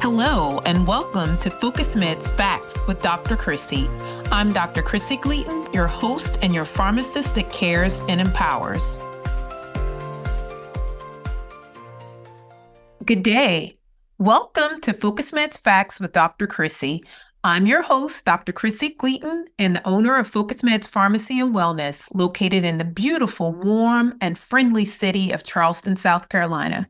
Hello, and welcome to Focus Med's Facts with Dr. Chrissy. I'm Dr. Chrissy Gleaton, your host and your pharmacist that cares and empowers. Good day. Welcome to Focus Med's Facts with Dr. Chrissy. I'm your host, Dr. Chrissy Gleaton, and the owner of Focus Med's Pharmacy and Wellness, located in the beautiful, warm, and friendly city of Charleston, South Carolina.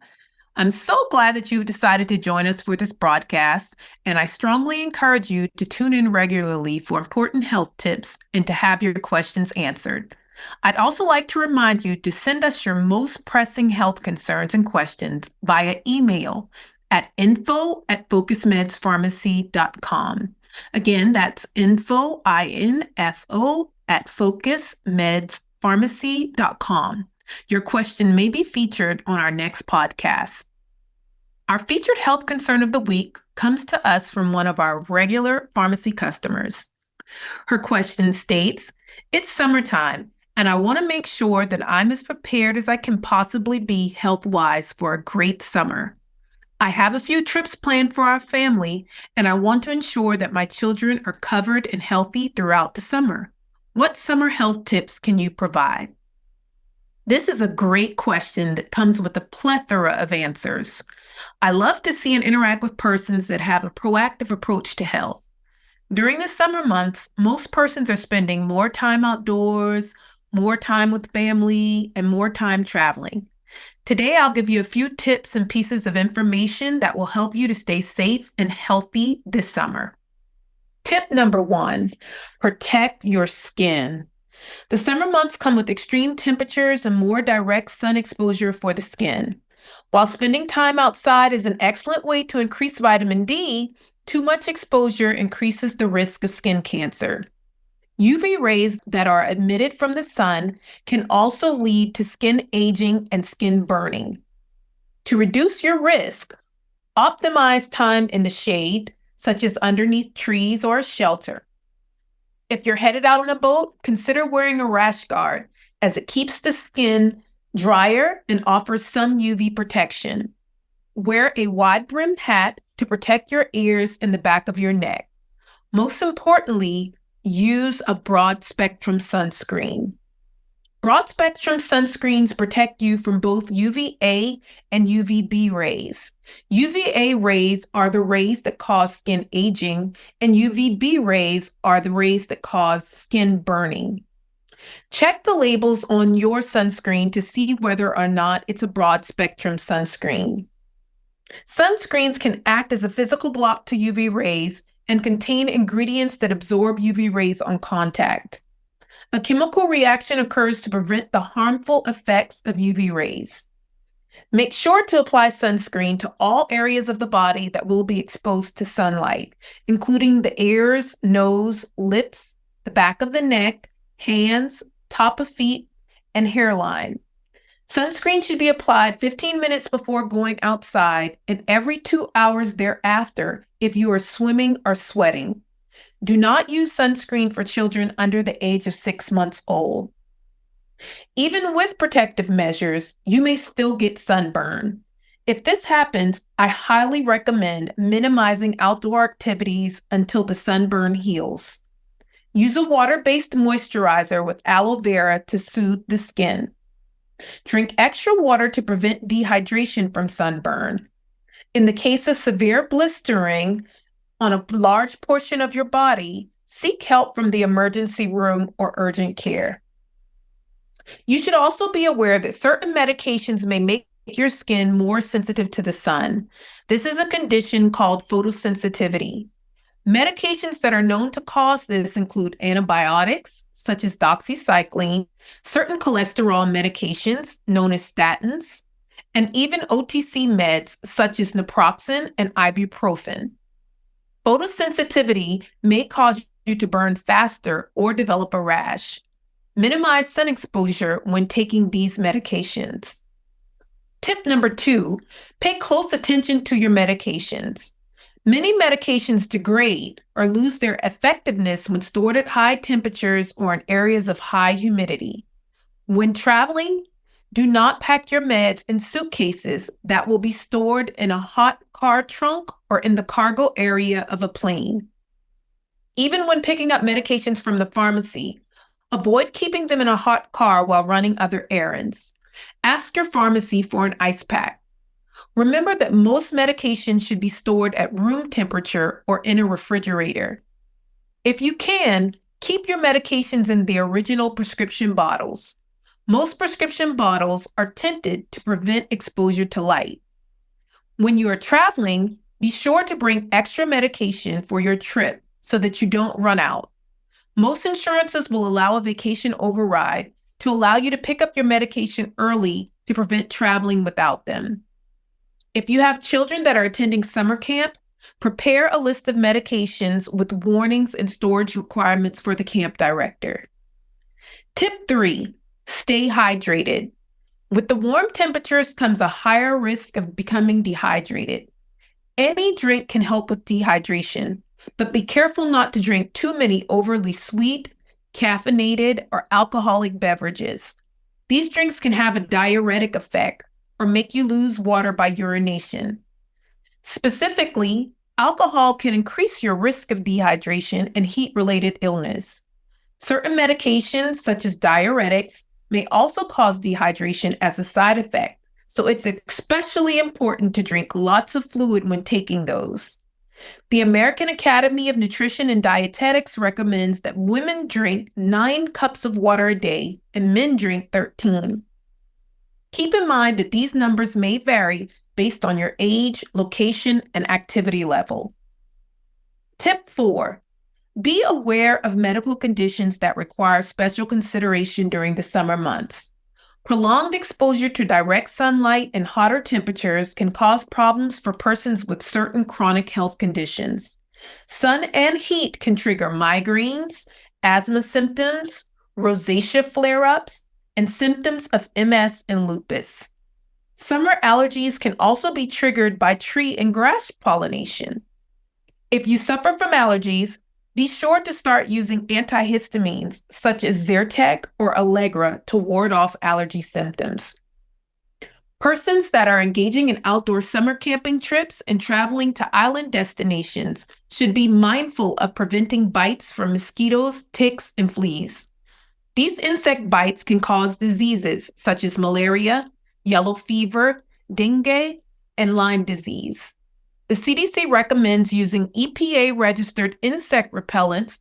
I'm so glad that you've decided to join us for this broadcast, and I strongly encourage you to tune in regularly for important health tips and to have your questions answered. I'd also like to remind you to send us your most pressing health concerns and questions via email at info@focusmedspharmacy.com. Again, that's info, I-N-F-O, at focusmedspharmacy.com. Your question may be featured on our next podcast. Our featured health concern of the week comes to us from one of our regular pharmacy customers. Her question states, "It's summertime, and I want to make sure that I'm as prepared as I can possibly be health-wise for a great summer. I have a few trips planned for our family, and I want to ensure that my children are covered and healthy throughout the summer. What summer health tips can you provide?" This is a great question that comes with a plethora of answers. I love to see and interact with persons that have a proactive approach to health. During the summer months, most persons are spending more time outdoors, more time with family, and more time traveling. Today, I'll give you a few tips and pieces of information that will help you to stay safe and healthy this summer. Tip number 1, protect your skin. The summer months come with extreme temperatures and more direct sun exposure for the skin. While spending time outside is an excellent way to increase vitamin D, too much exposure increases the risk of skin cancer. UV rays that are emitted from the sun can also lead to skin aging and skin burning. To reduce your risk, optimize time in the shade, such as underneath trees or a shelter. If you're headed out on a boat, consider wearing a rash guard, as it keeps the skin drier and offers some UV protection. Wear a wide-brimmed hat to protect your ears and the back of your neck. Most importantly, use a broad-spectrum sunscreen. Broad-spectrum sunscreens protect you from both UVA and UVB rays. UVA rays are the rays that cause skin aging, and UVB rays are the rays that cause skin burning. Check the labels on your sunscreen to see whether or not it's a broad-spectrum sunscreen. Sunscreens can act as a physical block to UV rays and contain ingredients that absorb UV rays on contact. A chemical reaction occurs to prevent the harmful effects of UV rays. Make sure to apply sunscreen to all areas of the body that will be exposed to sunlight, including the ears, nose, lips, the back of the neck, hands, top of feet, and hairline. Sunscreen should be applied 15 minutes before going outside and every 2 hours thereafter if you are swimming or sweating. Do not use sunscreen for children under the age of 6 months old. Even with protective measures, you may still get sunburn. If this happens, I highly recommend minimizing outdoor activities until the sunburn heals. Use a water-based moisturizer with aloe vera to soothe the skin. Drink extra water to prevent dehydration from sunburn. In the case of severe blistering on a large portion of your body, seek help from the emergency room or urgent care. You should also be aware that certain medications may make your skin more sensitive to the sun. This is a condition called photosensitivity. Medications that are known to cause this include antibiotics, such as doxycycline, certain cholesterol medications, known as statins, and even OTC meds, such as naproxen and ibuprofen. Photosensitivity may cause you to burn faster or develop a rash. Minimize sun exposure when taking these medications. Tip number 2, pay close attention to your medications. Many medications degrade or lose their effectiveness when stored at high temperatures or in areas of high humidity. When traveling, Do not pack your meds in suitcases that will be stored in a hot car trunk or in the cargo area of a plane. Even when picking up medications from the pharmacy, avoid keeping them in a hot car while running other errands. Ask your pharmacy for an ice pack. Remember that most medications should be stored at room temperature or in a refrigerator. If you can, keep your medications in the original prescription bottles. Most prescription bottles are tinted to prevent exposure to light. When you are traveling, be sure to bring extra medication for your trip so that you don't run out. Most insurances will allow a vacation override to allow you to pick up your medication early to prevent traveling without them. If you have children that are attending summer camp, prepare a list of medications with warnings and storage requirements for the camp director. Tip 3, stay hydrated. With the warm temperatures comes a higher risk of becoming dehydrated. Any drink can help with dehydration, but be careful not to drink too many overly sweet, caffeinated, or alcoholic beverages. These drinks can have a diuretic effect or make you lose water by urination. Specifically, alcohol can increase your risk of dehydration and heat-related illness. Certain medications, such as diuretics, may also cause dehydration as a side effect, so it's especially important to drink lots of fluid when taking those. The American Academy of Nutrition and Dietetics recommends that women drink 9 cups of water a day and men drink 13. Keep in mind that these numbers may vary based on your age, location, and activity level. Tip 4, be aware of medical conditions that require special consideration during the summer months. Prolonged exposure to direct sunlight and hotter temperatures can cause problems for persons with certain chronic health conditions. Sun and heat can trigger migraines, asthma symptoms, rosacea flare-ups, and symptoms of MS and lupus. Summer allergies can also be triggered by tree and grass pollination. If you suffer from allergies, be sure to start using antihistamines such as Zyrtec or Allegra to ward off allergy symptoms. Persons that are engaging in outdoor summer camping trips and traveling to island destinations should be mindful of preventing bites from mosquitoes, ticks, and fleas. These insect bites can cause diseases such as malaria, yellow fever, dengue, and Lyme disease. The CDC recommends using EPA-registered insect repellents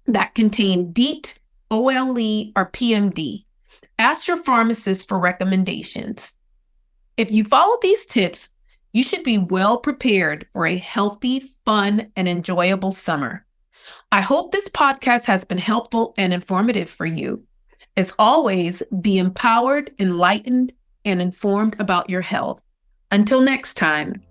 that contain DEET, OLE, or PMD. Ask your pharmacist for recommendations. If you follow these tips, you should be well prepared for a healthy, fun, and enjoyable summer. I hope this podcast has been helpful and informative for you. As always, be empowered, enlightened, and informed about your health. Until next time.